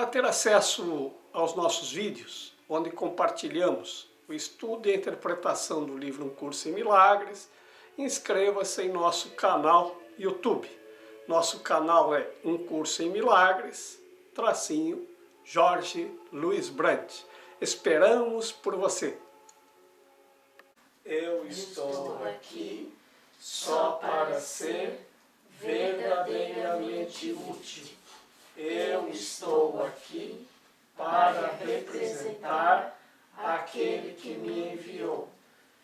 ter acesso aos nossos vídeos, onde compartilhamos o estudo e a interpretação do livro Um Curso em Milagres, inscreva-se em nosso canal YouTube. Nosso canal é Um Curso em Milagres, Jorge Luiz Brandt. Esperamos por você. Eu estou aqui só para ser verdadeiramente útil. Eu estou aqui para representar aquele que me enviou.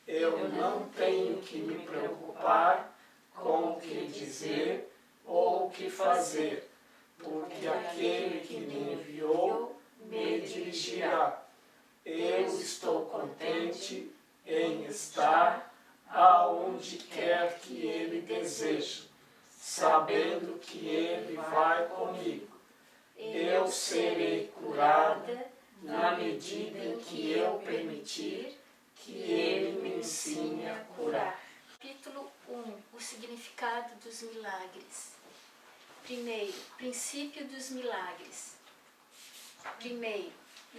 Eu não tenho que me preocupar com o que dizer ou o que fazer, porque aquele que me enviou me dirigirá. Eu estou contente em estar aonde quer que Ele deseja, sabendo que Ele vai comigo. Eu serei curada na medida em que eu permitir que Ele me ensine a curar. Capítulo 1. O significado dos milagres. Primeiro, princípio dos milagres. Primeiro,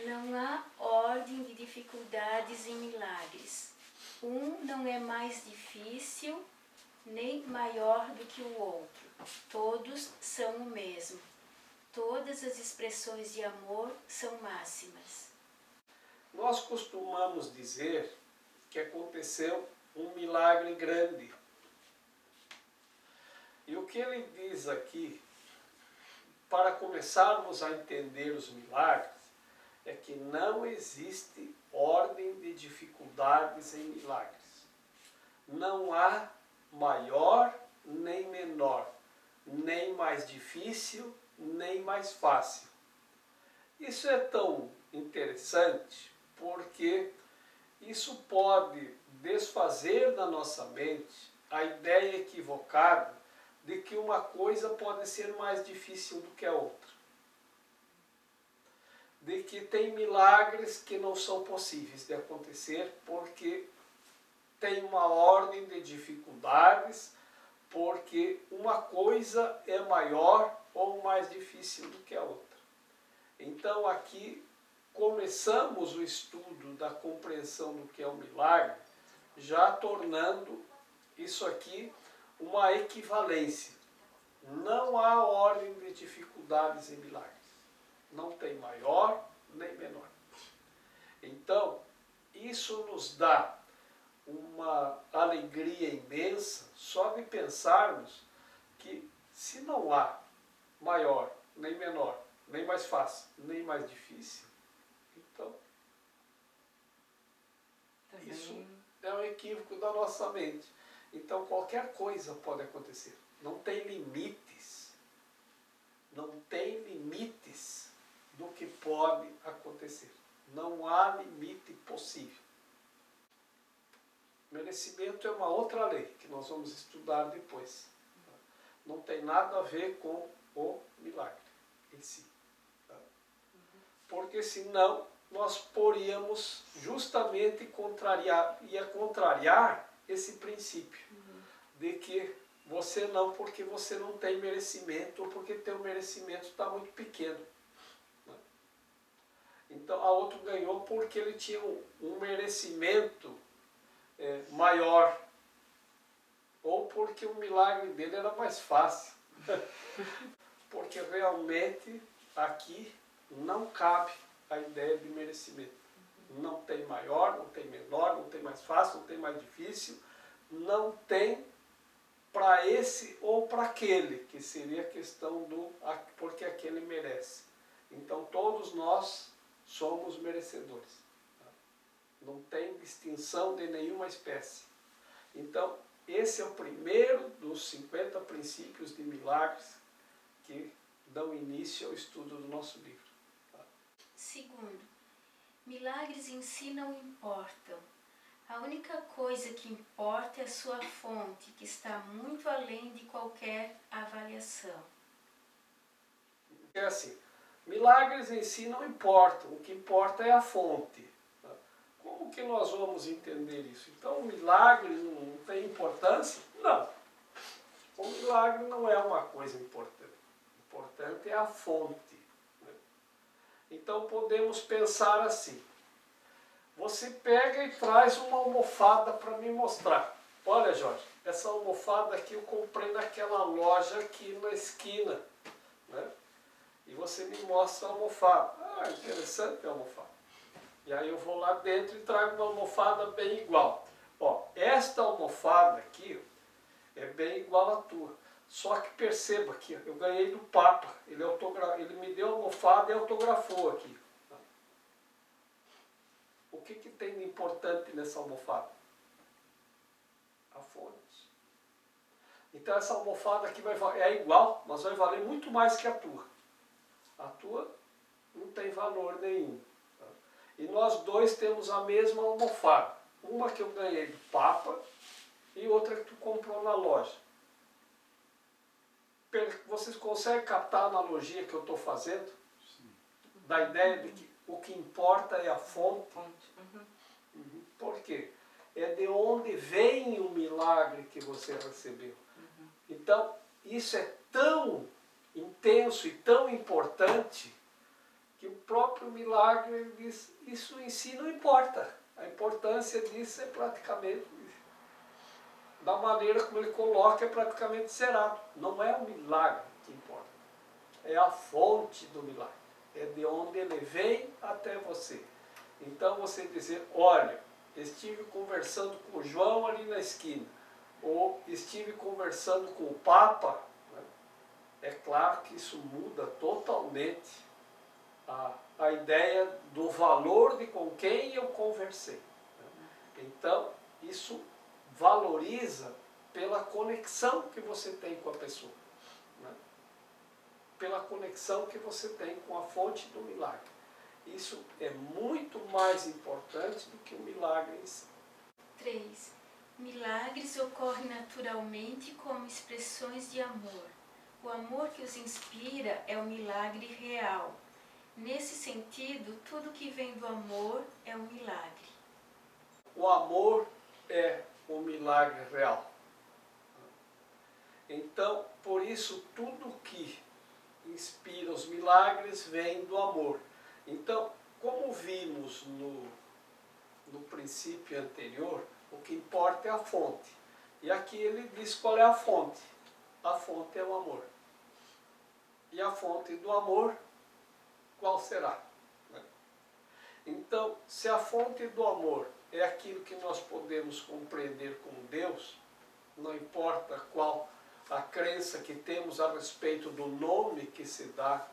não há ordem de dificuldades em milagres. Um não é mais difícil nem maior do que o outro. Todos são o mesmo. Todas as expressões de amor são máximas. Nós costumamos dizer que aconteceu um milagre grande. E o que ele diz aqui, para começarmos a entender os milagres, é que não existe ordem de dificuldades em milagres. Não há maior nem menor, nem mais difícil, nem mais fácil. Isso é tão interessante porque isso pode desfazer na nossa mente a ideia equivocada de que uma coisa pode ser mais difícil do que a outra. De que tem milagres que não são possíveis de acontecer porque tem uma ordem de dificuldades, porque uma coisa é maior ou mais difícil do que a outra. Então aqui começamos o estudo da compreensão do que é o milagre, já tornando isso aqui uma equivalência. Não há ordem de dificuldades em milagres. Não tem maior nem menor. Então, isso nos dá uma alegria imensa só de pensarmos que se não há maior, nem menor, nem mais fácil, nem mais difícil, então também isso é um equívoco da nossa mente. Então qualquer coisa pode acontecer. Não tem limites. Não tem limites do que pode acontecer. Não há limite possível. Merecimento é uma outra lei que nós vamos estudar depois. Não tem nada a ver com o milagre em si. Porque senão nós poríamos justamente contrariar esse princípio de que você não, porque você não tem merecimento ou porque teu merecimento está muito pequeno. Então a outro ganhou porque ele tinha um merecimento maior, ou porque o milagre dele era mais fácil. Porque realmente aqui não cabe a ideia de merecimento. Não tem maior, não tem menor, não tem mais fácil, não tem mais difícil, não tem para esse ou para aquele, que seria a questão do porque aquele merece. Então todos nós somos merecedores. Não tem distinção de nenhuma espécie. Então, esse é o primeiro dos 50 princípios de milagres que dão início ao estudo do nosso livro. Segundo, milagres em si não importam. A única coisa que importa é a sua fonte, que está muito além de qualquer avaliação. É assim, milagres em si não importam, o que importa é a fonte. Como que nós vamos entender isso? Então, o milagre não tem importância? Não. O milagre não é uma coisa importante. O importante é a fonte. Então podemos pensar assim. Você pega e traz uma almofada para me mostrar. Olha, Jorge, essa almofada aqui eu comprei naquela loja aqui na esquina, né? E você me mostra a almofada. Ah, interessante a almofada. E aí eu vou lá dentro e trago uma almofada bem igual. Ó, esta almofada aqui é bem igual à tua. Só que perceba aqui, eu ganhei do Papa. Ele me deu a almofada e autografou aqui. O que tem de importante nessa almofada? A fonte. Então essa almofada aqui é igual, mas vai valer muito mais que a tua. A tua não tem valor nenhum. Tá? E nós dois temos a mesma almofada. Uma que eu ganhei do Papa e outra que tu comprou na loja. Vocês conseguem captar a analogia que eu estou fazendo? Sim. Da ideia de que o que importa é a fonte. Por quê? É de onde vem o milagre que você recebeu. Então, isso é tão intenso e tão importante que o próprio milagre diz, isso em si não importa. A importância disso é praticamente, da maneira como ele coloca, é praticamente zerado. Não é o milagre que importa. É a fonte do milagre. É de onde ele vem até você. Então você dizer, olha, estive conversando com o João ali na esquina, ou estive conversando com o Papa, né? É claro que isso muda totalmente a ideia do valor de com quem eu conversei. Né? Então, isso valoriza pela conexão que você tem com a pessoa. Né? Pela conexão que você tem com a fonte do milagre. Isso é muito mais importante do que o milagre em si. 3. Milagres ocorrem naturalmente como expressões de amor. O amor que os inspira é o milagre real. Nesse sentido, tudo que vem do amor é um milagre. O amor é o milagre real. Então, por isso, tudo que inspira os milagres vem do amor. Então, como vimos no princípio anterior, o que importa é a fonte. E aqui ele diz qual é a fonte. A fonte é o amor. E a fonte do amor, qual será? Então, se a fonte do amor é aquilo que nós podemos compreender como Deus, não importa qual a crença que temos a respeito do nome que se dá,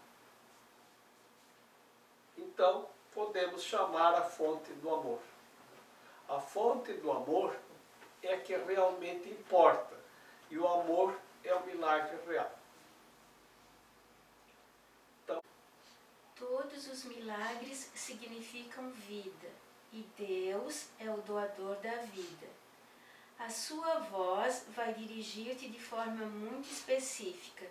então podemos chamar a fonte do amor. A fonte do amor é que realmente importa, e o amor é o milagre real. Então, todos os milagres significam vida, e Deus é o doador da vida. A sua voz vai dirigir-te de forma muito específica.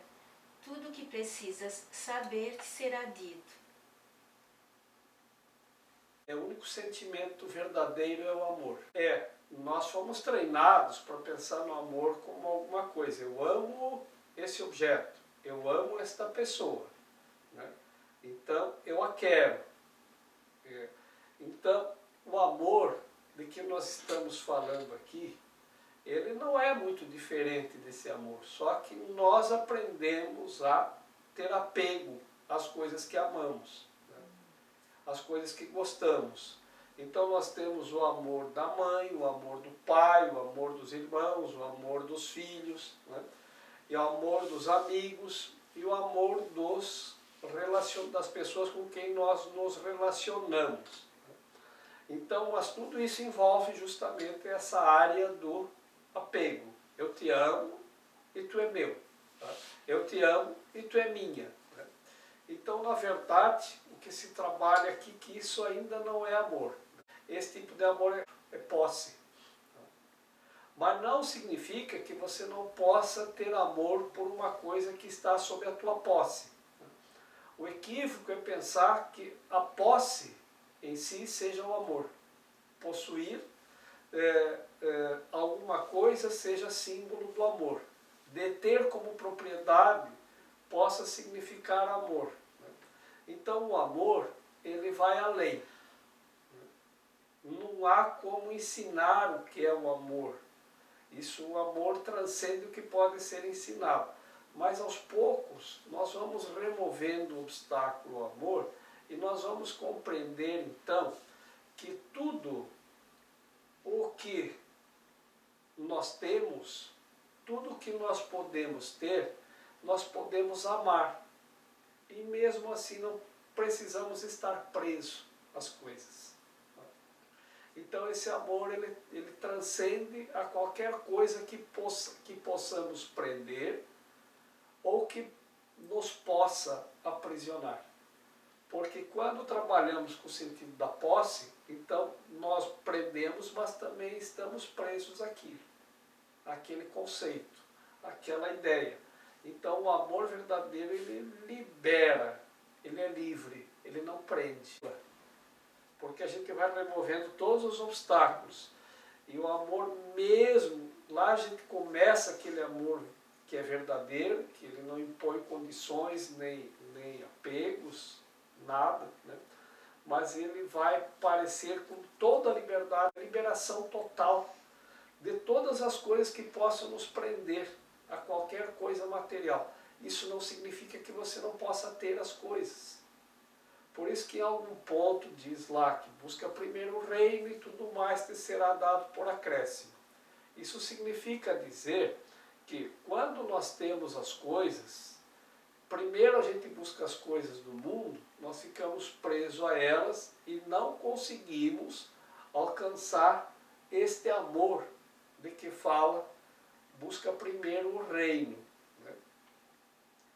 Tudo o que precisas saber te será dito. O único sentimento verdadeiro é o amor. Nós fomos treinados para pensar no amor como alguma coisa. Eu amo esse objeto, eu amo esta pessoa, né? Então eu a quero. Então o amor de que nós estamos falando aqui, ele não é muito diferente desse amor, só que nós aprendemos a ter apego às coisas que amamos, né? As coisas que gostamos. Então nós temos o amor da mãe, o amor do pai, o amor dos irmãos, o amor dos filhos, né? E o amor dos amigos e o amor das pessoas com quem nós nos relacionamos. Então, mas tudo isso envolve justamente essa área do apego. Eu te amo e tu é meu. Tá? Eu te amo e tu é minha. Né? Então, na verdade, o que se trabalha aqui é que isso ainda não é amor. Esse tipo de amor é posse. Tá? Mas não significa que você não possa ter amor por uma coisa que está sob a tua posse. O equívoco é pensar que a posse em si seja o amor. Possuir alguma coisa seja símbolo do amor. Deter como propriedade possa significar amor. Então o amor ele vai além. Não há como ensinar o que é o amor. Isso, o amor transcende o que pode ser ensinado. Mas aos poucos nós vamos removendo o obstáculo ao amor e nós vamos compreender então que tudo o que nós temos, tudo o que nós podemos ter, nós podemos amar. E mesmo assim não precisamos estar presos às coisas. Então esse amor ele transcende a qualquer coisa que possamos prender ou que nos possa aprisionar. Porque quando trabalhamos com o sentido da posse, então nós prendemos, mas também estamos presos àquele conceito, àquela ideia. Então o amor verdadeiro, ele libera, ele é livre, ele não prende. Porque a gente vai removendo todos os obstáculos. E o amor mesmo, lá a gente começa aquele amor que é verdadeiro, que ele não impõe condições, nem apegos, nada, né? Mas ele vai parecer com toda a liberdade, liberação total de todas as coisas que possam nos prender a qualquer coisa material. Isso não significa que você não possa ter as coisas. Por isso que em algum ponto diz lá que busca primeiro o reino e tudo mais te será dado por acréscimo. Isso significa dizer que quando nós temos as coisas, primeiro a gente busca as coisas do mundo, nós ficamos presos a elas e não conseguimos alcançar este amor de que fala, busca primeiro o reino, né?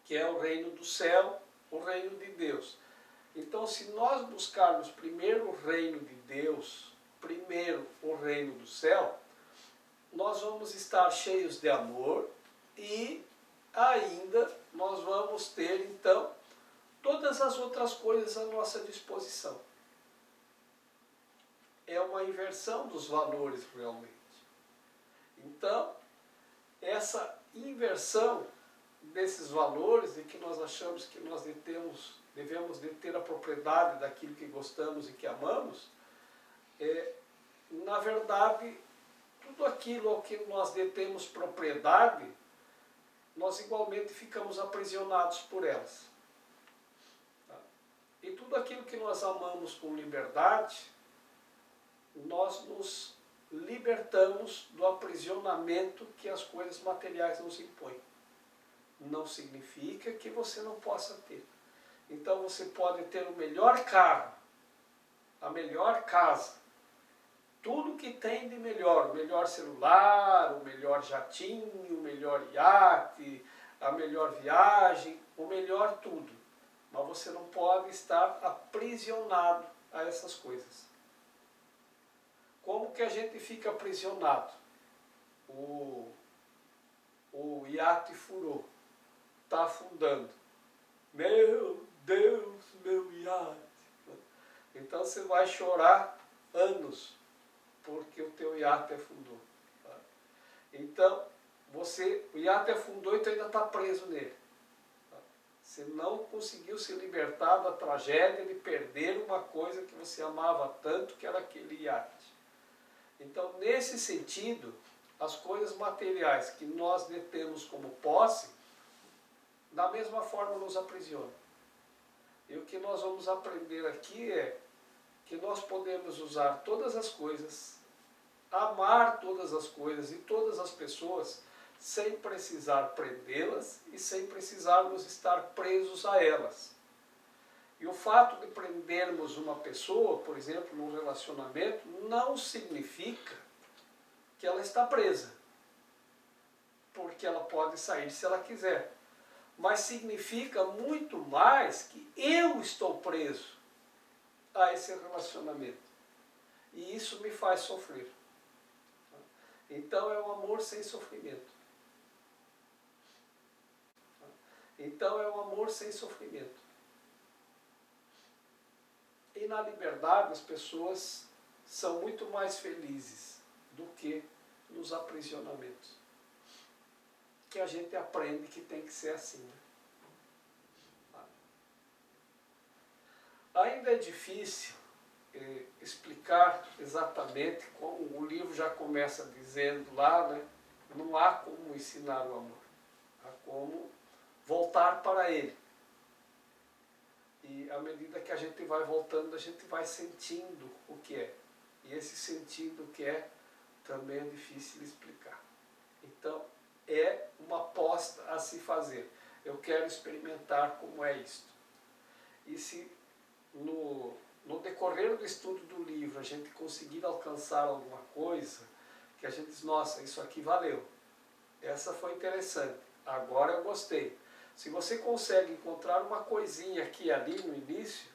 Que é o reino do céu, o reino de Deus. Então, se nós buscarmos primeiro o reino de Deus, primeiro o reino do céu, nós vamos estar cheios de amor e ainda nós vamos ter, então, todas as outras coisas à nossa disposição. É uma inversão dos valores, realmente. Então, essa inversão desses valores, de que nós achamos que nós devemos deter a propriedade daquilo que gostamos e que amamos, na verdade, tudo aquilo ao que nós detemos propriedade, nós igualmente ficamos aprisionados por elas. E tudo aquilo que nós amamos com liberdade, nós nos libertamos do aprisionamento que as coisas materiais nos impõem. Não significa que você não possa ter. Então você pode ter o melhor carro, a melhor casa, tudo que tem de melhor, o melhor celular, o melhor jatinho, o melhor iate, a melhor viagem, o melhor tudo. Mas você não pode estar aprisionado a essas coisas. Como que a gente fica aprisionado? O iate furou, está afundando. Meu Deus, meu iate. Então você vai chorar anos porque o teu iate afundou. Então, o iate afundou e tu ainda está preso nele. Você não conseguiu se libertar da tragédia de perder uma coisa que você amava tanto, que era aquele iate. Então, nesse sentido, as coisas materiais que nós detemos como posse, da mesma forma nos aprisionam. E o que nós vamos aprender aqui é que nós podemos usar todas as coisas, amar todas as coisas e todas as pessoas, sem precisar prendê-las e sem precisarmos estar presos a elas. E o fato de prendermos uma pessoa, por exemplo, num relacionamento, não significa que ela está presa, porque ela pode sair se ela quiser. Mas significa muito mais que eu estou preso a esse relacionamento. E isso me faz sofrer. Então é um amor sem sofrimento. Então é um amor sem sofrimento. E na liberdade as pessoas são muito mais felizes do que nos aprisionamentos. Que a gente aprende que tem que ser assim. Né? Ainda é difícil explicar exatamente, como o livro já começa dizendo lá, né? Não há como ensinar o amor, há como voltar para ele. E à medida que a gente vai voltando, a gente vai sentindo o que é. E esse sentindo o que é também é difícil de explicar. Então, é uma aposta a se fazer. Eu quero experimentar como é isto. E se no decorrer do estudo do livro a gente conseguir alcançar alguma coisa, que a gente diz, nossa, isso aqui valeu. Essa foi interessante. Agora eu gostei. Se você consegue encontrar uma coisinha aqui e ali no início,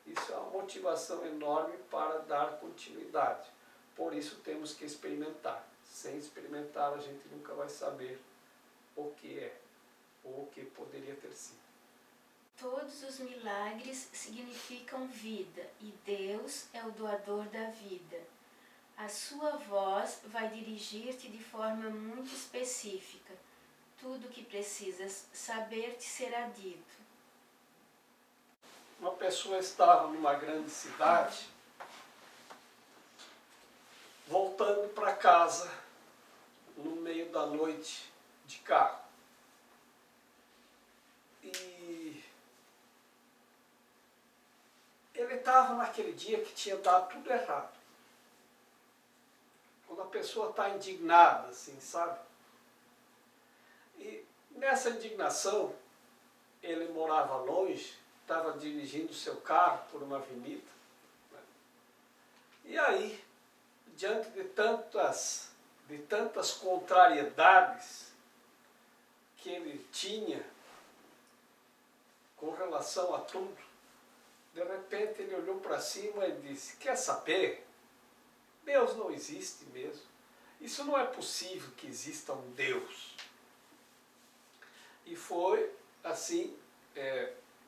isso é uma motivação enorme para dar continuidade. Por isso temos que experimentar. Sem experimentar a gente nunca vai saber o que é, ou o que poderia ter sido. Todos os milagres significam vida e Deus é o doador da vida. A sua voz vai dirigir-te de forma muito específica. Tudo o que precisas saber te será dito. Uma pessoa estava numa grande cidade, voltando para casa no meio da noite de carro. E ele estava naquele dia que tinha dado tudo errado. Quando a pessoa está indignada, assim, sabe? E nessa indignação, ele morava longe, estava dirigindo seu carro por uma avenida, né? E aí, diante de tantas contrariedades que ele tinha com relação a tudo, de repente ele olhou para cima e disse, quer saber? Deus não existe mesmo. Isso não é possível que exista um Deus. E foi assim,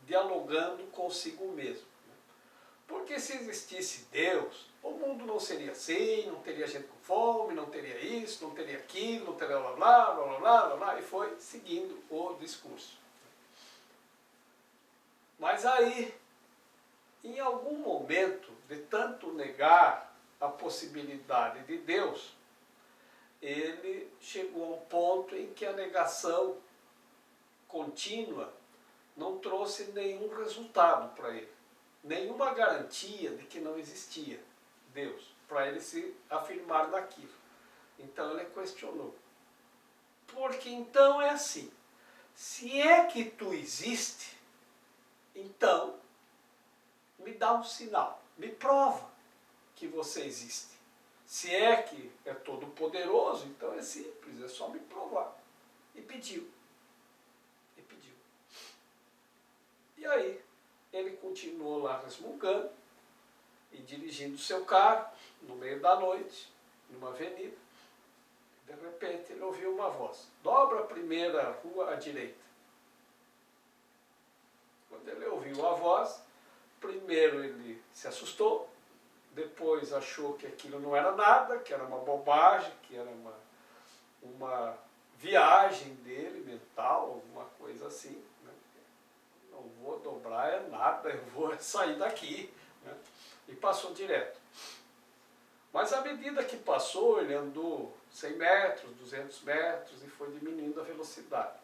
dialogando consigo mesmo. Porque se existisse Deus, o mundo não seria assim, não teria gente com fome, não teria isso, não teria aquilo, não teria blá blá blá blá blá blá blá, e foi seguindo o discurso. Mas aí, em algum momento, de tanto negar a possibilidade de Deus, ele chegou a um ponto em que a negação contínua não trouxe nenhum resultado para ele, nenhuma garantia de que não existia Deus, para ele se afirmar naquilo. Então ele questionou. Porque então é assim, se é que tu existe, então me dá um sinal, me prova que você existe. Se é que é todo poderoso, então é simples, é só me provar. E pediu. E aí, ele continuou lá resmungando e dirigindo seu carro no meio da noite, numa avenida. De repente, ele ouviu uma voz. Dobra a primeira rua à direita. Quando ele ouviu a voz, primeiro ele se assustou, depois achou que aquilo não era nada, que era uma bobagem, que era uma viagem dele mental, alguma coisa assim. Não vou dobrar nada, eu vou sair daqui, né? E passou direto. Mas à medida que passou, ele andou 100 metros, 200 metros e foi diminuindo a velocidade.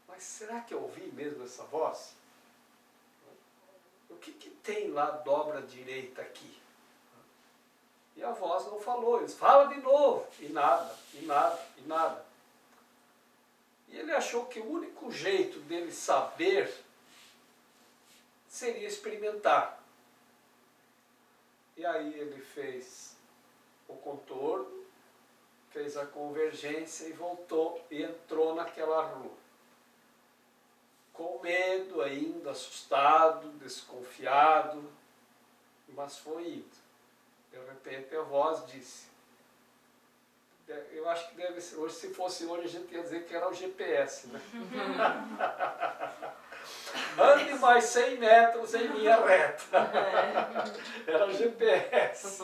Mas será que eu ouvi mesmo essa voz? O que tem lá dobra direita aqui? E a voz não falou, eles fala de novo, e nada, e nada, e nada. E ele achou que o único jeito dele saber seria experimentar. E aí ele fez o contorno, fez a convergência e voltou e entrou naquela rua. Com medo ainda, assustado, desconfiado, mas foi indo. De repente a voz disse, eu acho que deve ser, hoje, se fosse hoje a gente ia dizer que era o GPS, né? Ande mais 100 metros em linha reta. Era o GPS.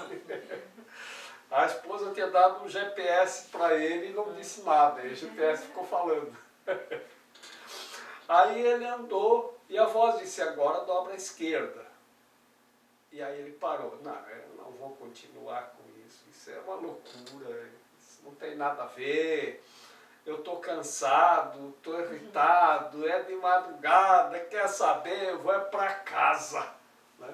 A esposa tinha dado um GPS para ele e não disse nada, e o GPS ficou falando. Aí ele andou e a voz disse, agora dobra à esquerda. E aí ele parou. Não, eu não vou continuar com isso. Isso é uma loucura. Isso não tem nada a ver. Eu estou cansado, estou irritado, é de madrugada, quer saber, eu vou para casa. Né?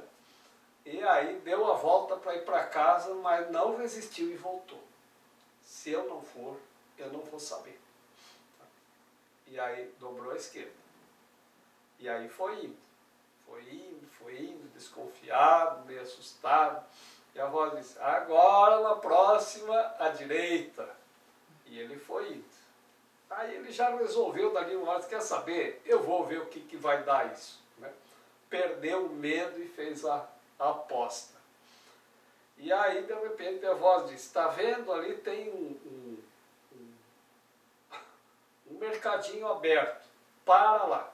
E aí deu a volta para ir para casa, mas não resistiu e voltou. Se eu não for, eu não vou saber. E aí dobrou a esquerda. E aí foi indo, desconfiado, meio assustado. E a voz disse, agora na próxima, à direita. E ele foi indo. Aí ele já resolveu dali uma hora, quer saber? Eu vou ver o que vai dar isso. Né? Perdeu o medo e fez a aposta. E aí, de repente, a voz disse, está vendo ali tem um mercadinho aberto, para lá.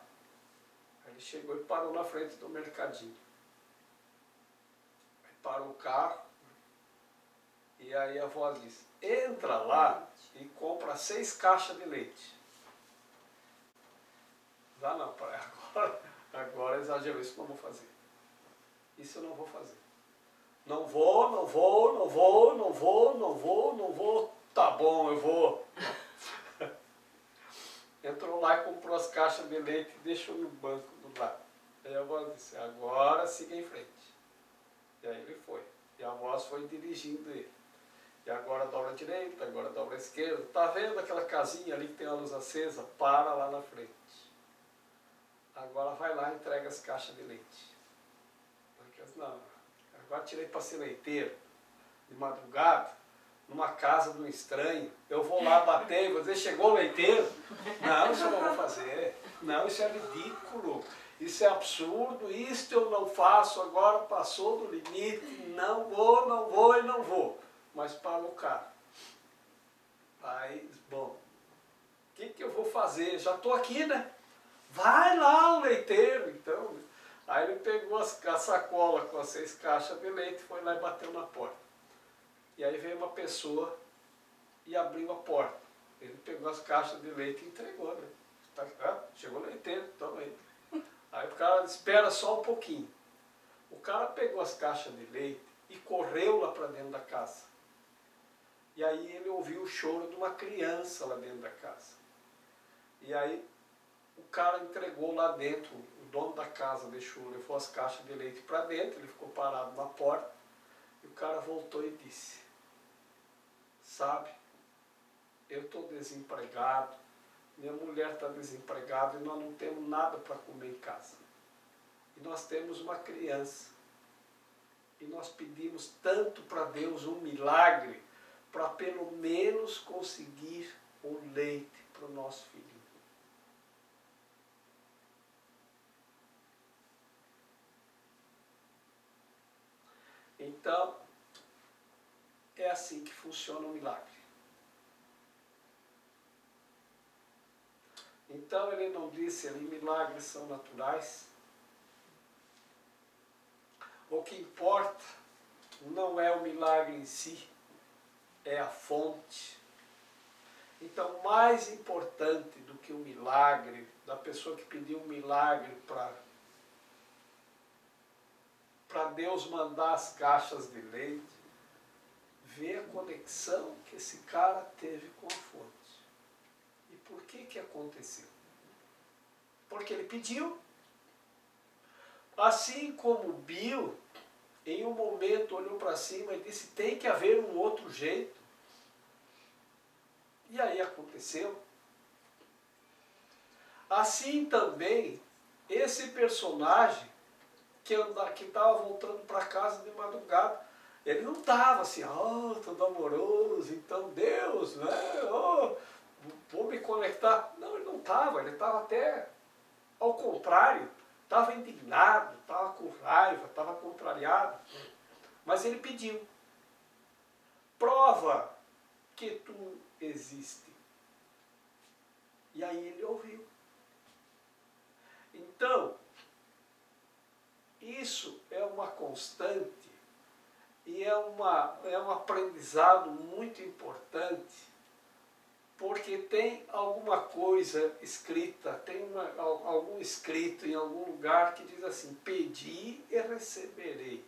Aí ele chegou e parou na frente do mercadinho. Aí parou o carro, e aí a voz disse, entra lá e compra 6 caixas de leite. Ah não, agora exagerou, isso eu não vou fazer. Isso eu não vou fazer. Não vou, tá bom, eu vou. Entrou lá e comprou as caixas de leite e deixou no banco do lado. Aí a voz disse, agora siga em frente. E aí ele foi. E a voz foi dirigindo ele. E agora dobra a direita, agora dobra a esquerda. Tá vendo aquela casinha ali que tem a luz acesa? Para lá na frente. Agora vai lá e entrega as caixas de leite. Não, agora tirei para ser leiteiro, de madrugada, numa casa de um estranho. Eu vou lá bater e vou dizer, chegou o leiteiro? Não, isso eu não vou fazer. Não, isso é ridículo. Isso é absurdo. Isto eu não faço. Agora passou do limite. Não vou e não vou. Mas para o carro. Aí, bom, o que eu vou fazer? Já estou aqui, né? Vai lá o leiteiro, então. Aí ele pegou a sacola com as 6 caixas de leite, foi lá e bateu na porta. E aí veio uma pessoa e abriu a porta. Ele pegou as caixas de leite e entregou, né? Chegou o leiteiro, toma aí. Aí o cara disse, espera só um pouquinho. O cara pegou as caixas de leite e correu lá para dentro da casa. E aí ele ouviu o choro de uma criança lá dentro da casa. E aí o cara entregou lá dentro, o dono da casa levou as caixas de leite para dentro, ele ficou parado na porta, e o cara voltou e disse, sabe, eu estou desempregado, minha mulher está desempregada e nós não temos nada para comer em casa. E nós temos uma criança. E nós pedimos tanto para Deus um milagre, para pelo menos conseguir o leite para o nosso filho. Então, é assim que funciona o milagre. Então ele não disse ali, milagres são naturais. O que importa não é o milagre em si, é a fonte. Então, mais importante do que o milagre, da pessoa que pediu um milagre para Deus mandar as caixas de leite, ver a conexão que esse cara teve com a fonte. E por que aconteceu? Porque ele pediu. Assim como Bill, em um momento olhou para cima e disse, tem que haver um outro jeito. E aí aconteceu. Assim também, esse personagem que estava voltando para casa de madrugada, ele não estava assim, todo amoroso, então Deus, né? Vou me conectar. Não, ele não estava, ele estava até ao contrário, estava indignado, estava com raiva, estava contrariado. Mas ele pediu, prova que tu existe. E aí ele ouviu. Então, isso é uma constante e é um aprendizado muito importante, porque tem alguma coisa escrita, tem algum escrito em algum lugar que diz assim, pedi e receberei,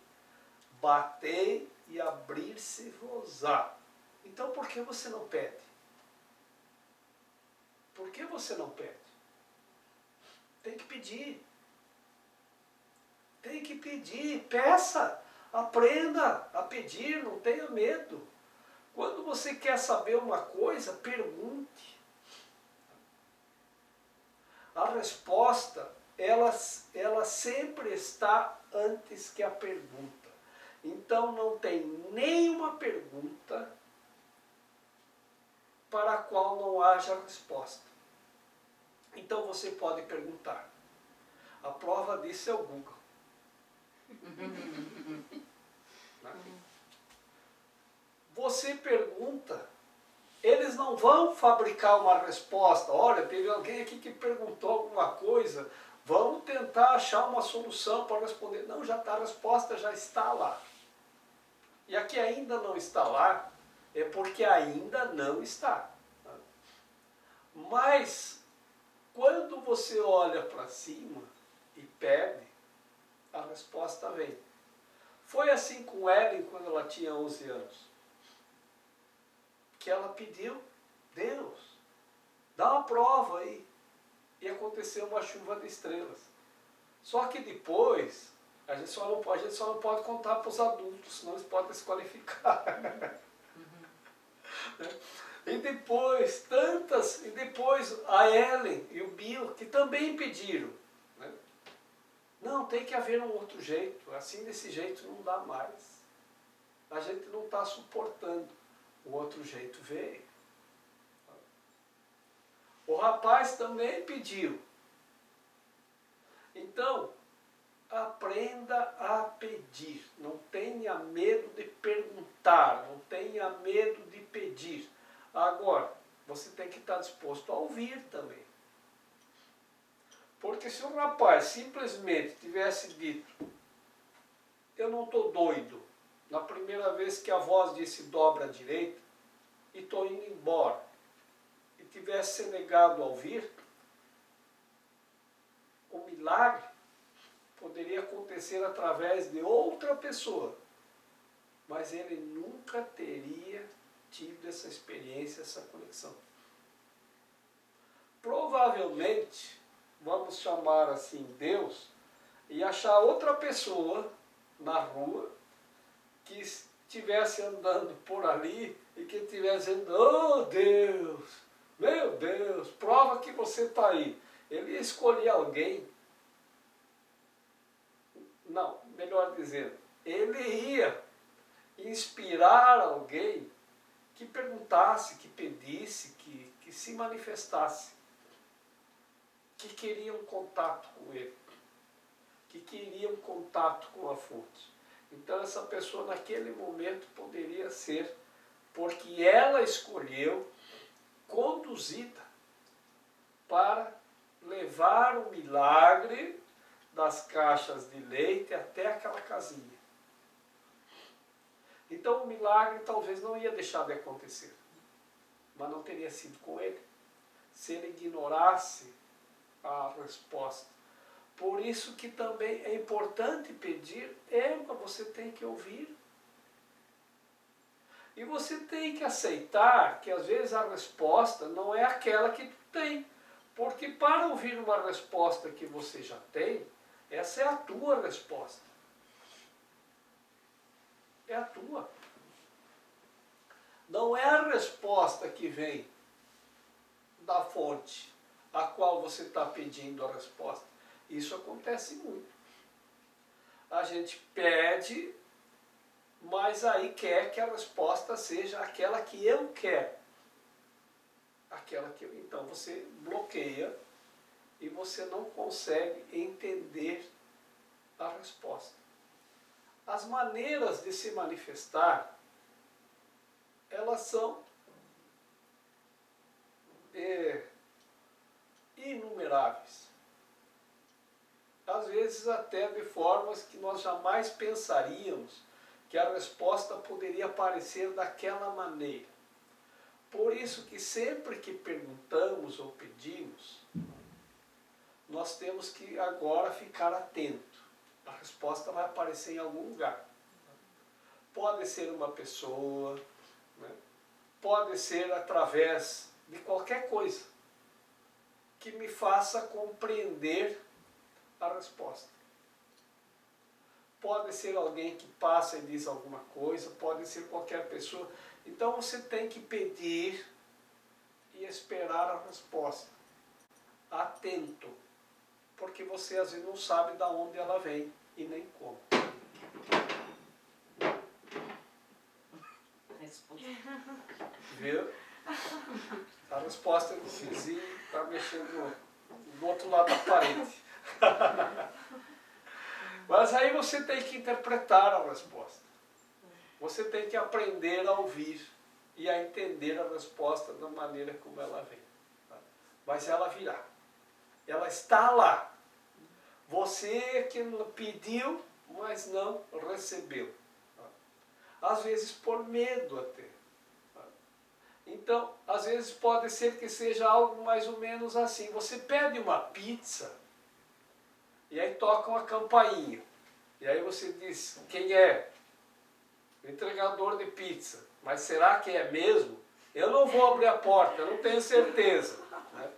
batei e abrir-se-vos-á. Então por que você não pede? Por que você não pede? Tem que pedir. Tem que pedir, peça, aprenda a pedir, não tenha medo. Quando você quer saber uma coisa, pergunte. A resposta, ela sempre está antes que a pergunta. Então não tem nenhuma pergunta para a qual não haja resposta. Então você pode perguntar. A prova disso é o Google. Você pergunta, eles não vão fabricar uma resposta. Olha, teve alguém aqui que perguntou alguma coisa, vamos tentar achar uma solução para responder. Não, já está, a resposta já está lá. E a que ainda não está lá, é porque ainda não está. Mas, quando você olha para cima e pede, a resposta vem. Foi assim com Ellen quando ela tinha 11 anos. Que ela pediu, Deus, dá uma prova aí. E aconteceu uma chuva de estrelas. Só que depois, a gente só não pode contar para os adultos, senão eles podem desqualificar. E depois, a Ellen e o Bill, que também pediram. Né? Não, tem que haver um outro jeito. Assim, desse jeito, não dá mais. A gente não está suportando. O outro jeito veio. O rapaz também pediu. Então, aprenda a pedir. Não tenha medo de perguntar. Não tenha medo de pedir. Agora, você tem que estar disposto a ouvir também. Porque se o rapaz simplesmente tivesse dito, eu não estou doido, na primeira vez que a voz disse dobra à direita, e estou indo embora, e tivesse se negado a ouvir, o milagre poderia acontecer através de outra pessoa, mas ele nunca teria tido essa experiência, essa conexão. Provavelmente, vamos chamar assim Deus, e achar outra pessoa na rua que estivesse andando por ali e que estivesse dizendo, oh Deus, meu Deus, prova que você está aí. Ele ia escolher alguém, não, melhor dizendo, ele ia inspirar alguém que perguntasse, que pedisse, que se manifestasse, que queria um contato com ele, que queria um contato com a fonte. Então essa pessoa naquele momento poderia ser, porque ela escolheu, conduzida para levar o milagre das caixas de leite até aquela casinha. Então o milagre talvez não ia deixar de acontecer, mas não teria sido com ele, se ele ignorasse a resposta. Por isso que também é importante pedir, mas você tem que ouvir. E você tem que aceitar que às vezes a resposta não é aquela que tu tem. Porque para ouvir uma resposta que você já tem, essa é a tua resposta. É a tua. Não é a resposta que vem da fonte a qual você está pedindo a resposta. Isso acontece muito. A gente pede, mas aí quer que a resposta seja aquela que eu quero. Então você bloqueia e você não consegue entender a resposta. As maneiras de se manifestar, elas são inumeráveis. Às vezes até de formas que nós jamais pensaríamos que a resposta poderia aparecer daquela maneira. Por isso que sempre que perguntamos ou pedimos, nós temos que agora ficar atento. A resposta vai aparecer em algum lugar. pode ser uma pessoa, né? Pode ser através de qualquer coisa que me faça compreender a resposta. Pode ser alguém que passa e diz alguma coisa, pode ser qualquer pessoa. Então você tem que pedir e esperar a resposta. Atento, porque você às vezes não sabe de onde ela vem e nem como. Viu? A resposta é do vizinho, está mexendo do outro lado da parede. Mas aí você tem que interpretar a resposta. Você tem que aprender a ouvir e a entender a resposta da maneira como ela vem. Mas ela virá. Ela está lá. Você que pediu, mas não recebeu. Às vezes por medo até. Então, às vezes pode ser que seja algo mais ou menos assim. Você pede uma pizza e aí toca uma campainha. E aí você diz, quem é? O entregador de pizza. Mas será que é mesmo? Eu não vou abrir a porta, eu não tenho certeza. Né?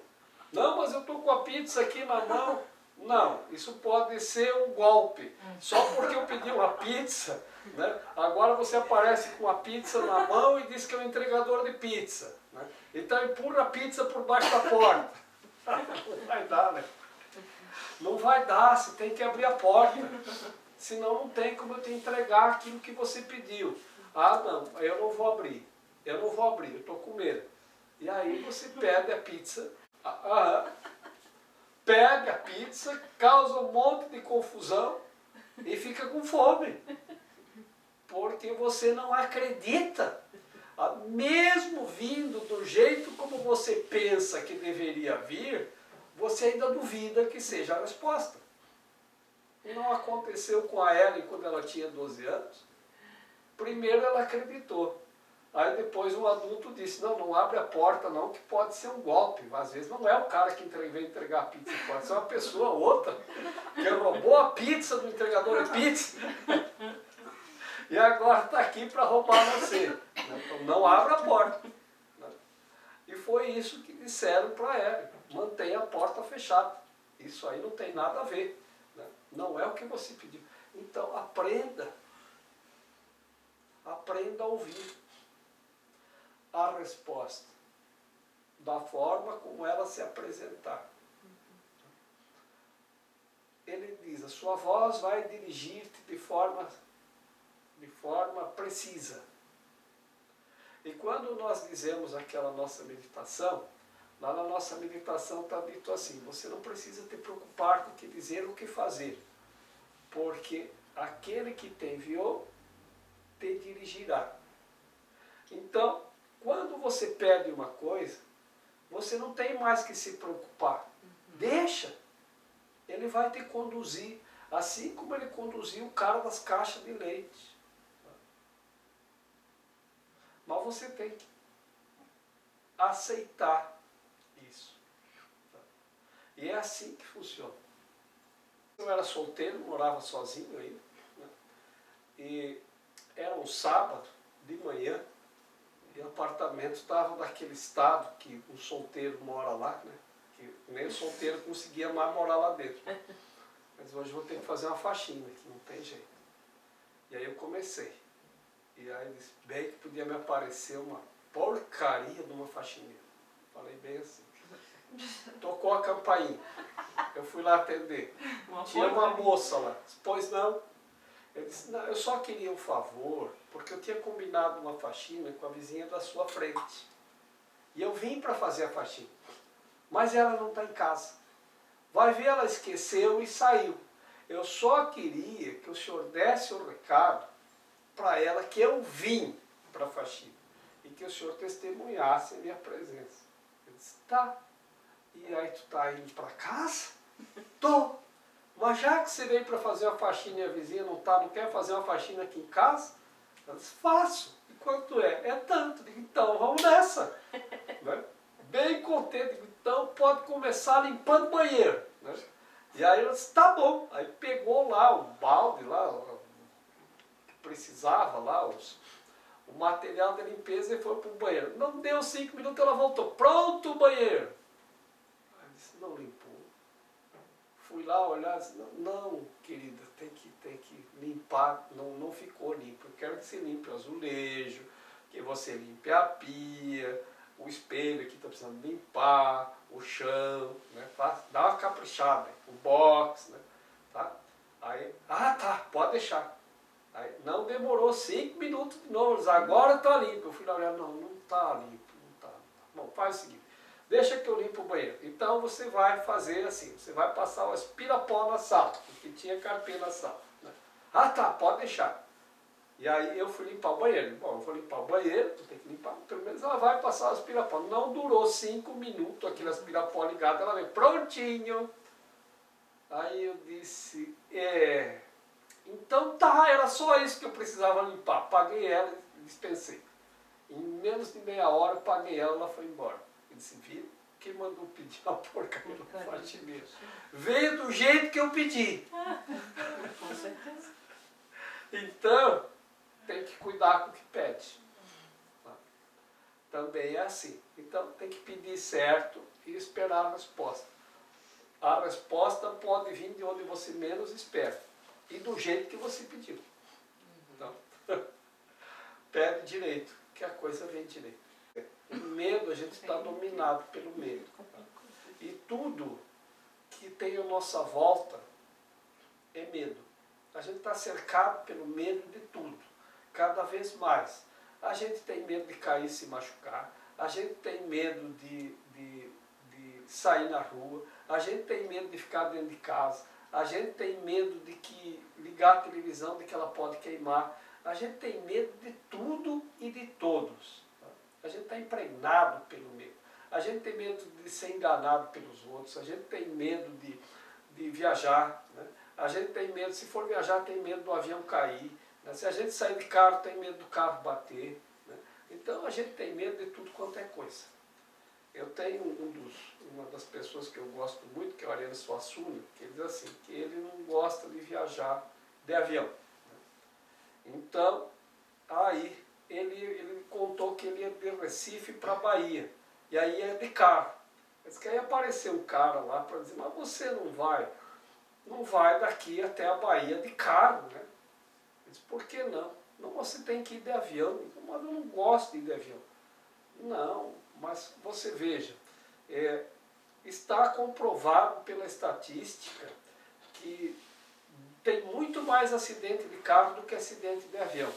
Não, mas eu estou com a pizza aqui na mão. Não, isso pode ser um golpe. Só porque eu pedi uma pizza, né? Agora você aparece com a pizza na mão e diz que é um entregador de pizza. Né? Então empurra a pizza por baixo da porta. Não vai dar, né? Não vai dar, você tem que abrir a porta. Senão não tem como eu te entregar aquilo que você pediu. Ah, não, eu não vou abrir. Eu não vou abrir, eu estou com medo. E aí você pede a pizza. Pega a pizza, causa um monte de confusão e fica com fome. Porque você não acredita. Mesmo vindo do jeito como você pensa que deveria vir, você ainda duvida que seja a resposta. Não aconteceu com a Ellen quando ela tinha 12 anos. Primeiro ela acreditou. Aí depois um adulto disse, não, não abre a porta não, que pode ser um golpe. Às vezes não é o cara que veio entregar a pizza, pode ser uma pessoa ou outra que roubou a pizza do entregador de pizza e agora está aqui para roubar você. Então não abra a porta. E foi isso que disseram para ela, mantenha a porta fechada. Isso aí não tem nada a ver. Não é o que você pediu. Então aprenda. Aprenda a ouvir a resposta da forma como ela se apresentar. Ele diz, a sua voz vai dirigir-te de forma precisa. E quando nós dizemos aquela nossa meditação, lá na nossa meditação está dito assim, você não precisa te preocupar com o que dizer ou o que fazer, porque aquele que te enviou te dirigirá. Então, quando você pede uma coisa, você não tem mais que se preocupar. Deixa. Ele vai te conduzir, assim como ele conduziu o cara das caixas de leite. Mas você tem que aceitar isso. E é assim que funciona. Eu era solteiro, morava sozinho ainda. Né? E era um sábado de manhã. E o apartamento estava daquele estado que um solteiro mora lá, né? Que nem o solteiro conseguia mais morar lá dentro. Mas hoje vou ter que fazer uma faxina, que não tem jeito. E aí eu comecei. E aí disse, bem que podia me aparecer uma porcaria de uma faxineira. Falei bem assim. Tocou a campainha. Eu fui lá atender. Tinha uma moça lá. Disse, pois não. Eu disse, não, eu só queria um favor, porque eu tinha combinado uma faxina com a vizinha da sua frente. E eu vim para fazer a faxina. Mas ela não está em casa. Vai ver, ela esqueceu e saiu. Eu só queria que o senhor desse o recado para ela que eu vim para a faxina. E que o senhor testemunhasse a minha presença. Eu disse, tá. E aí tu tá indo para casa? Tô. Mas já que você veio para fazer uma faxina e a vizinha não quer fazer uma faxina aqui em casa, eu disse, faço. E quanto é? É tanto. Digo, então vamos nessa. Né? Bem contente. Digo, então pode começar limpando o banheiro. Né? E aí eu disse, tá bom. Aí pegou lá o balde, lá, precisava lá, o material de limpeza, e foi para o banheiro. Não deu 5 minutos, ela voltou. Pronto o banheiro. Aí disse, não limpou. Fui lá olhar, disse, não, querida, tem que limpar, não ficou limpo. Eu quero que você limpe o azulejo, que você limpe a pia, o espelho aqui está precisando limpar, o chão, né? Dá uma caprichada, o box, né? Tá? Aí, tá, pode deixar. Aí, não demorou 5 minutos de novo, agora está limpo. Eu fui lá olhar, não está limpo, não está. Bom, faz o seguinte, deixa que eu limpo o banheiro. Então você vai fazer assim, você vai passar o aspira-pó na sala, porque tinha carpê na sala. Né? Tá, pode deixar. E aí eu fui limpar o banheiro. Bom, eu vou limpar o banheiro, tem que limpar, pelo menos ela vai passar o aspira-pó. Não durou 5 minutos aquele aspira-pó ligado, ela veio, prontinho. Aí eu disse, então tá, era só isso que eu precisava limpar. Paguei ela e dispensei. Em menos de meia hora eu paguei ela foi embora. Eu disse, viu? Quem mandou pedir uma porcaria no faxineiro? Veio do jeito que eu pedi. Com certeza. Então, tem que cuidar com o que pede. Também é assim. Então, tem que pedir certo e esperar a resposta. A resposta pode vir de onde você menos espera. E do jeito que você pediu. Então, pede direito, que a coisa vem direito. O medo, a gente está dominado pelo medo. E tudo que tem à nossa volta é medo. A gente está cercado pelo medo de tudo, cada vez mais. A gente tem medo de cair e se machucar, a gente tem medo de sair na rua, a gente tem medo de ficar dentro de casa, a gente tem medo de que ligar a televisão, de que ela pode queimar, a gente tem medo de tudo e de todos. A gente está impregnado pelo medo. A gente tem medo de ser enganado pelos outros, a gente tem medo de viajar, né? A gente tem medo, se for viajar, tem medo do avião cair, né? Se a gente sair de carro, tem medo do carro bater, né? Então a gente tem medo de tudo quanto é coisa. Eu tenho uma das pessoas que eu gosto muito, que é o Ariano Suassuna, que ele diz assim, que ele não gosta de viajar de avião, né? Então, aí ele contou que ele ia de Recife para Bahia, e aí ia de carro. Mas que aí apareceu um cara lá para dizer, mas você não vai daqui até a Bahia de carro, né? Eu disse, por que não? Não, você tem que ir de avião. Eu disse, mas eu não gosto de ir de avião. Não, mas você veja, está comprovado pela estatística que tem muito mais acidente de carro do que acidente de avião.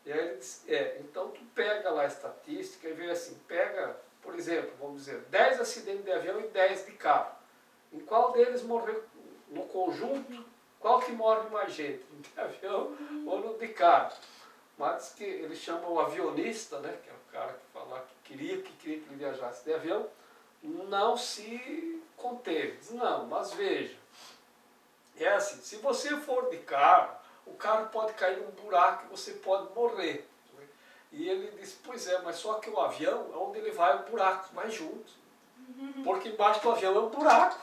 E aí ele disse, então tu pega lá a estatística e vê assim, pega, por exemplo, vamos dizer, 10 acidentes de avião e 10 de carro. Em qual deles morreu no conjunto? Qual que morre mais gente? No de avião ou no de carro? Mas que ele chama o avionista, né, que é o cara que fala que queria que ele viajasse de avião, não se conteve. Diz, não, mas veja, é assim, se você for de carro, o carro pode cair num buraco e você pode morrer. E ele disse, pois é, mas só que o avião, onde ele vai, o buraco vai junto. Porque embaixo do avião é um buraco.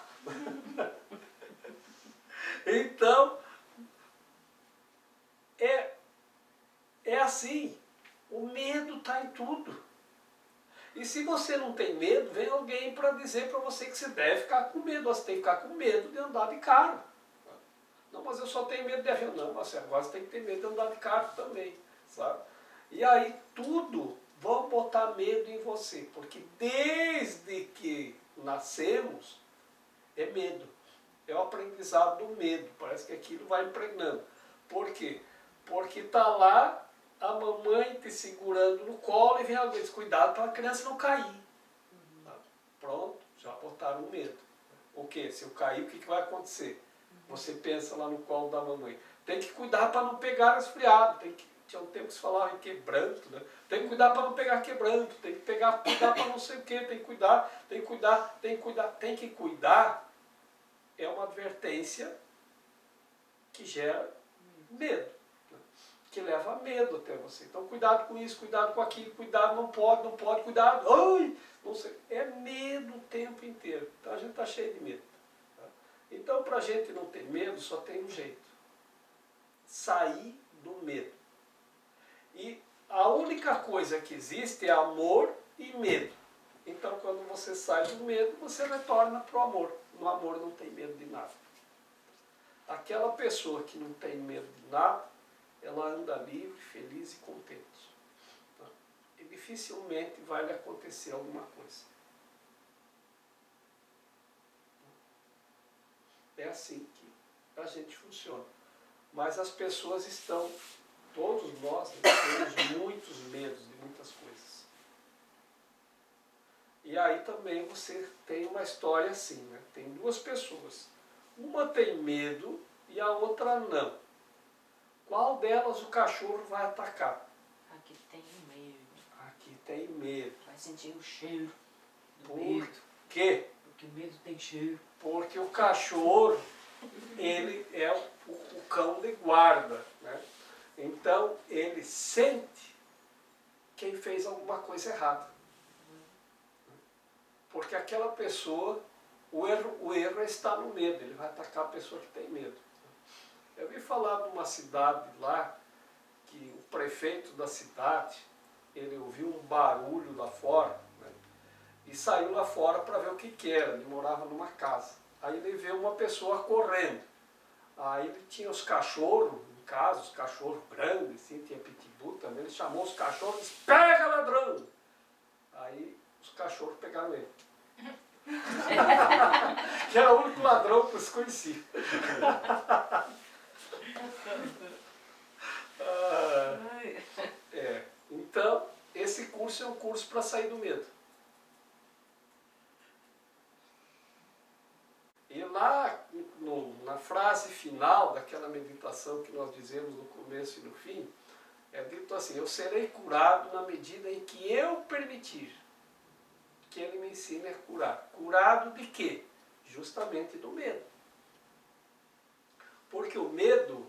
Então, é assim, o medo está em tudo. E se você não tem medo, vem alguém para dizer para você que você deve ficar com medo, você tem que ficar com medo de andar de carro. Não, mas eu só tenho medo de avião. Não, mas agora você tem que ter medo de andar de carro também, sabe? E aí tudo vão botar medo em você, porque desde que nascemos, é medo. É o aprendizado do medo, parece que aquilo vai impregnando. Por quê? Porque está lá a mamãe te segurando no colo e vem alguém diz, cuidado para a criança não cair. Pronto, já botaram medo. O quê? Se eu cair, o que vai acontecer? Você pensa lá no colo da mamãe. Tem que cuidar para não pegar resfriado. Tinha um tempo que se falava em quebranto, né? Tem que cuidar para não pegar quebranto. Tem que cuidar para não sei o quê. Tem que cuidar. Tem que cuidar é uma advertência que gera medo. Né? Que leva medo até você. Então cuidado com isso, cuidado com aquilo, cuidado, não pode, cuidado. Ai, não sei. É medo o tempo inteiro. Então a gente está cheio de medo. Então, para a gente não ter medo, só tem um jeito. Sair do medo. E a única coisa que existe é amor e medo. Então, quando você sai do medo, você retorna para o amor. No amor não tem medo de nada. Aquela pessoa que não tem medo de nada, ela anda livre, feliz e contente. E dificilmente vai lhe acontecer alguma coisa. É assim que a gente funciona. Mas as pessoas estão, todos nós, temos muitos medos de muitas coisas. E aí também você tem uma história assim, né? Tem duas pessoas. Uma tem medo e a outra não. Qual delas o cachorro vai atacar? Aqui tem medo. Aqui tem medo. Vai sentir o cheiro do Por medo. quê? Porque medo tem cheiro. Porque o cachorro, ele é o cão de guarda, né? Então, ele sente quem fez alguma coisa errada. Porque aquela pessoa, o erro está no medo, ele vai atacar a pessoa que tem medo. Eu vi falar de uma cidade lá, que o prefeito da cidade, ele ouviu um barulho lá fora, né, e saiu lá fora para ver o que era. Ele morava numa casa. Aí ele vê uma pessoa correndo. Aí ele tinha os cachorros, em casa, os cachorros grandes, assim, tinha pitbull também. Ele chamou os cachorros e disse: pega, ladrão! Aí os cachorros pegaram ele. Que era o único ladrão que os conhecia. Então, esse curso é um curso para sair do medo. E lá, na frase final daquela meditação que nós dizemos no começo e no fim, é dito assim: eu serei curado na medida em que eu permitir que ele me ensine a curar. Curado de quê? Justamente do medo. Porque o medo,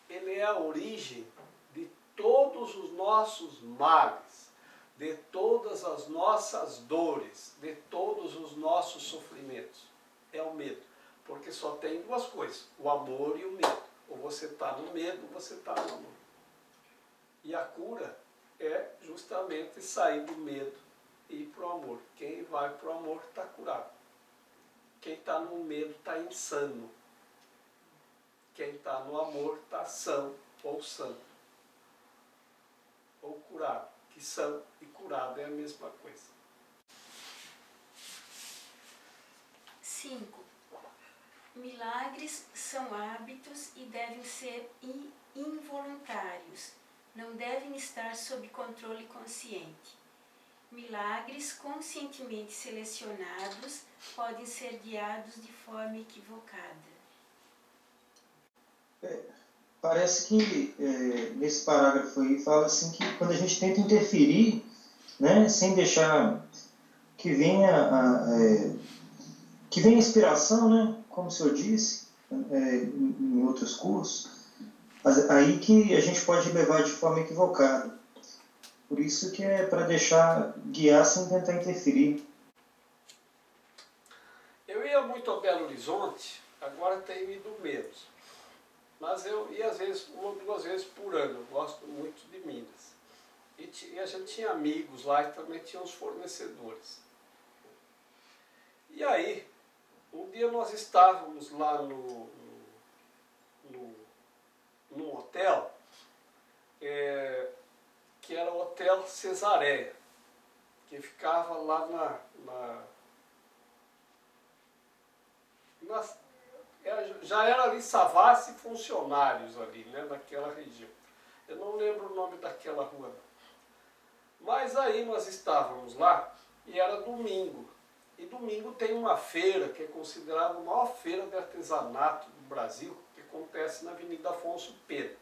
ele é a origem de todos os nossos males, de todas as nossas dores, de todos os nossos sofrimentos. É o medo. Porque só tem duas coisas: o amor e o medo. Ou você está no medo, ou você está no amor. E a cura é justamente sair do medo e ir para o amor. Quem vai para o amor está curado. Quem está no medo está insano. Quem está no amor está são ou santo. Ou curado. Que são e curado é a mesma coisa. 5. Milagres são hábitos e devem ser involuntários. Não devem estar sob controle consciente. Milagres conscientemente selecionados podem ser guiados de forma equivocada. Parece que nesse parágrafo aí fala assim que quando a gente tenta interferir, né, sem deixar que venha a inspiração, né, como o senhor disse em outros cursos, aí que a gente pode levar de forma equivocada. Por isso que é para deixar guiar sem tentar interferir. Eu ia muito a Belo Horizonte, agora tenho ido menos. Mas eu ia às vezes, 1 ou 2 vezes por ano. Eu gosto muito de Minas. E a gente tinha amigos lá e também tinha uns fornecedores. E aí, um dia nós estávamos lá num hotel, que era o Hotel Cesareia, que ficava lá já era ali Savassi Funcionários ali, né, naquela região. Eu não lembro o nome daquela rua não. Mas aí nós estávamos lá e era domingo. E domingo tem uma feira que é considerada a maior feira de artesanato do Brasil, que acontece na Avenida Afonso Pena.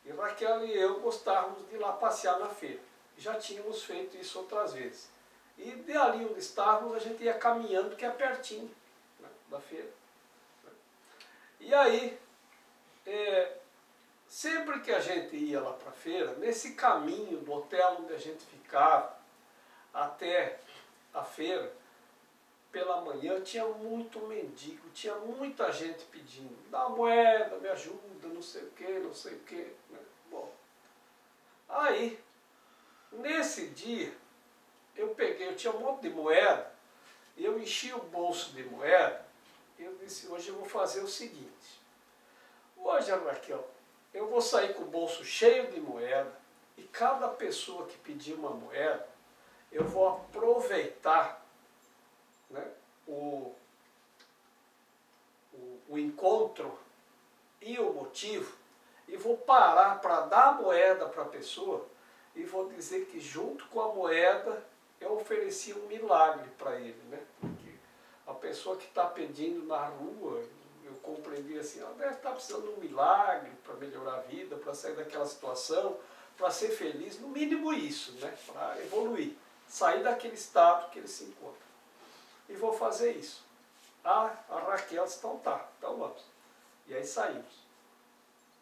E Raquel e eu gostávamos de ir lá passear na feira. Já tínhamos feito isso outras vezes. E de ali onde estávamos a gente ia caminhando, que é pertinho, né, da feira. E aí, sempre que a gente ia lá para a feira, nesse caminho do hotel onde a gente ficava até a feira, pela manhã, tinha muito mendigo, tinha muita gente pedindo, dá uma moeda, me ajuda, não sei o que, não sei o que. Né? Bom, aí, nesse dia, eu tinha um monte de moeda, e eu enchi o bolso de moeda, e eu disse, hoje eu vou fazer o seguinte, hoje, Raquel, eu vou sair com o bolso cheio de moeda, e cada pessoa que pedir uma moeda, eu vou aproveitar, né, o encontro e o motivo, e vou parar para dar a moeda para a pessoa, e vou dizer que junto com a moeda eu ofereci um milagre para ele, né? Porque a pessoa que está pedindo na rua, eu compreendi assim, ela deve estar precisando de um milagre para melhorar a vida, para sair daquela situação, para ser feliz, no mínimo isso, né? Para evoluir, sair daquele estado que ele se encontra. E vou fazer isso. A Raquel disse, então vamos. E aí saímos.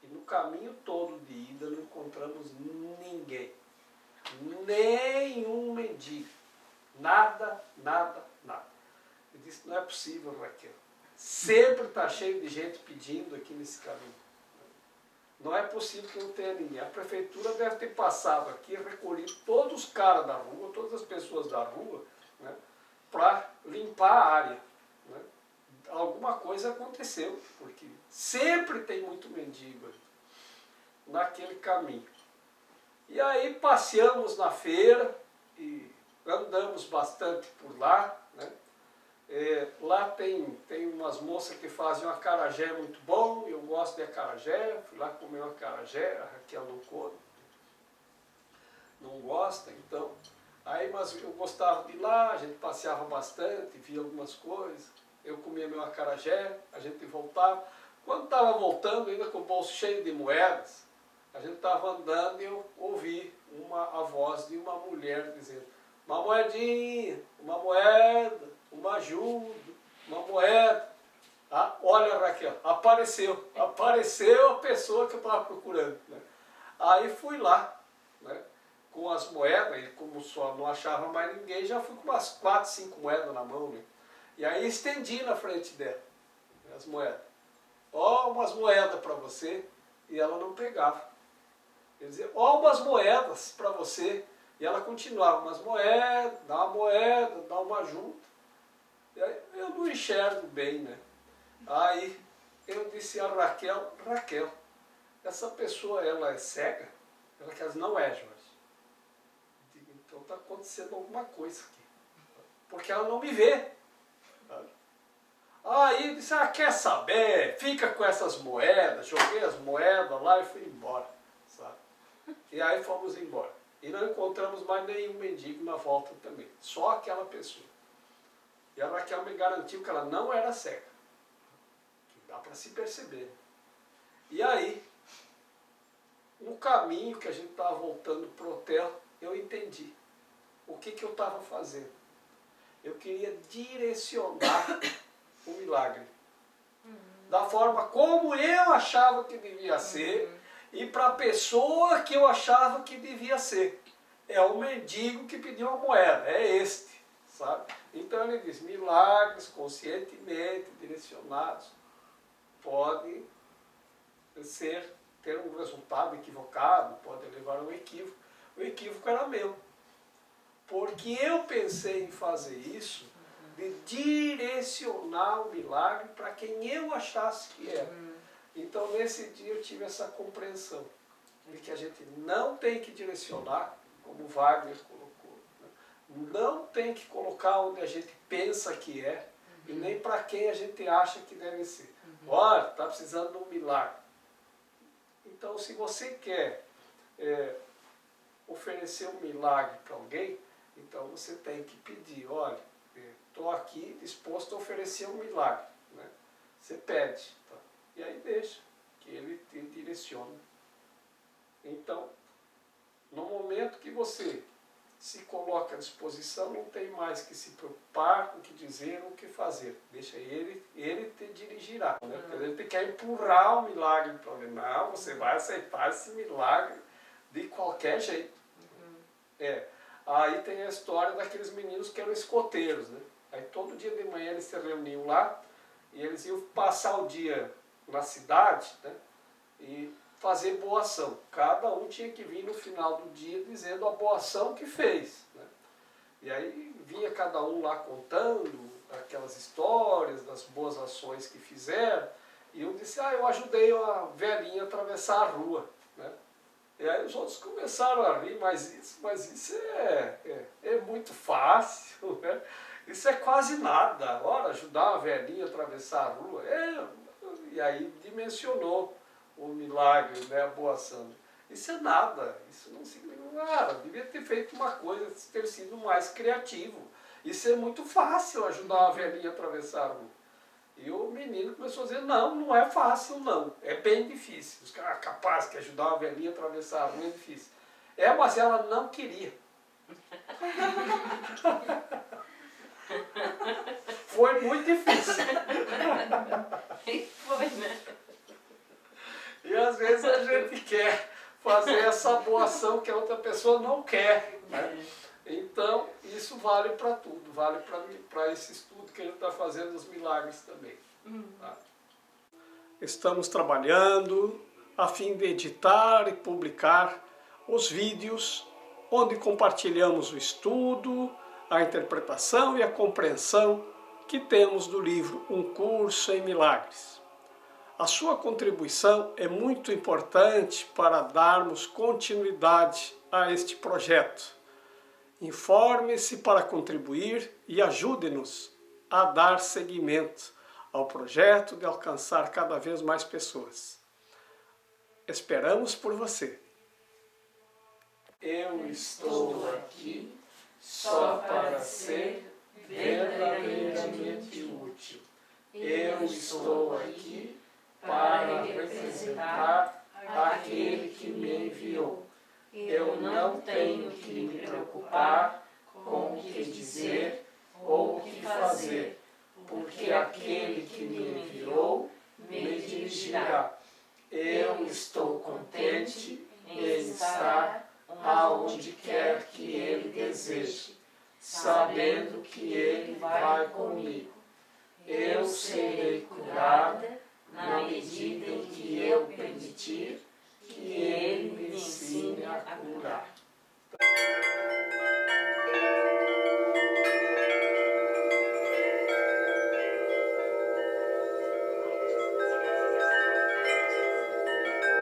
E no caminho todo de ida não encontramos ninguém. Nenhum mendigo. Nada, nada, nada. Eu disse, não é possível, Raquel. Sempre está cheio de gente pedindo aqui nesse caminho. Não é possível que não tenha ninguém. A prefeitura deve ter passado aqui, recolhido todos os caras da rua, todas as pessoas da rua, né, para limpar a área. Né. Alguma coisa aconteceu, porque sempre tem muito mendigo ali, naquele caminho. E aí passeamos na feira e andamos bastante por lá, né? Lá tem umas moças que fazem um acarajé muito bom, eu gosto de acarajé, fui lá comer um acarajé, a Raquel não come, não gosta, então. Aí, mas eu gostava de ir lá, a gente passeava bastante, via algumas coisas, eu comia meu acarajé, a gente voltava. Quando estava voltando, ainda com o bolso cheio de moedas, a gente estava andando e eu ouvi a voz de uma mulher dizendo, uma moedinha, uma moeda, uma ajuda, uma moeda. Ah, olha, Raquel, apareceu a pessoa que eu estava procurando. Né? Aí fui lá, né, com as moedas, e como só não achava mais ninguém, já fui com umas 4, 5 moedas na mão. Né? E aí estendi na frente dela, as moedas. Ó, umas moedas para você, e ela não pegava. Eu dizia, ó, umas moedas para você, e ela continuava, umas moedas, dá uma junta. E aí eu não enxergo bem, né? Aí eu disse a Raquel, Raquel, essa pessoa, ela é cega? Ela quer dizer, não é, Jorge. Eu digo, então está acontecendo alguma coisa aqui. Porque ela não me vê. Aí eu disse, quer saber? Fica com essas moedas. Joguei as moedas lá e fui embora. Sabe? E aí fomos embora. E não encontramos mais nenhum mendigo na volta também. Só aquela pessoa. E a Raquel me garantiu que ela não era cega. Que dá para se perceber. E aí, no caminho que a gente estava voltando para o hotel, eu entendi o que eu estava fazendo. Eu queria direcionar o milagre. Da forma como eu achava que devia ser e para a pessoa que eu achava que devia ser. É o mendigo que pediu uma moeda, é este. Sabe? Então ele diz, milagres conscientemente direcionados podem ter um resultado equivocado, pode levar a um equívoco. O equívoco era meu. Porque eu pensei em fazer isso, de direcionar o milagre para quem eu achasse que era. Então nesse dia eu tive essa compreensão de que a gente não tem que direcionar, como o Wagner colocou. Não tem que colocar onde a gente pensa que é, e nem para quem a gente acha que deve ser. Olha, está precisando de um milagre. Então, se você quer oferecer um milagre para alguém, então você tem que pedir, olha, estou aqui disposto a oferecer um milagre. Né? Você pede, tá? E aí deixa que ele te direcione. Então, no momento que você se coloca à disposição, não tem mais que se preocupar com o que dizer ou o que fazer. Deixa ele te dirigirá. Né? Porque ele quer empurrar o milagre para ele. Não, você vai aceitar esse milagre de qualquer jeito. Aí tem a história daqueles meninos que eram escoteiros. Né? Aí todo dia de manhã eles se reuniam lá e eles iam passar o dia na cidade, né, e fazer boa ação. Cada um tinha que vir no final do dia dizendo a boa ação que fez, né? E aí vinha cada um lá contando aquelas histórias das boas ações que fizeram. E um disse, eu ajudei a velhinha a atravessar a rua, né? E aí os outros começaram a rir, mas isso é muito fácil, né? Isso é quase nada. Ora, ajudar uma velhinha a atravessar a rua. E aí dimensionou o milagre, né, a boa ação. Isso é nada, isso não significa nada. Devia ter feito uma coisa, ter sido mais criativo. Isso é muito fácil, ajudar uma velhinha a atravessar a rua. E o menino começou a dizer, não é fácil não, é bem difícil. Os caras capazes que ajudar uma velhinha a atravessar a rua é difícil. Mas ela não queria. Foi muito difícil. Foi, né? E às vezes a gente quer fazer essa boa ação que a outra pessoa não quer, né? Então, isso vale para tudo, vale para esse estudo que a gente está fazendo dos milagres também. Tá? Estamos trabalhando a fim de editar e publicar os vídeos onde compartilhamos o estudo, a interpretação e a compreensão que temos do livro Um Curso em Milagres. A sua contribuição é muito importante para darmos continuidade a este projeto. Informe-se para contribuir e ajude-nos a dar seguimento ao projeto de alcançar cada vez mais pessoas. Esperamos por você. Eu estou aqui só para ser verdadeiramente útil. Eu estou aqui para representar aquele que me enviou. Eu não tenho que me preocupar com o que dizer ou o que fazer, porque aquele que me enviou me dirigirá. Eu estou contente em estar aonde quer que ele deseje, sabendo que ele vai comigo.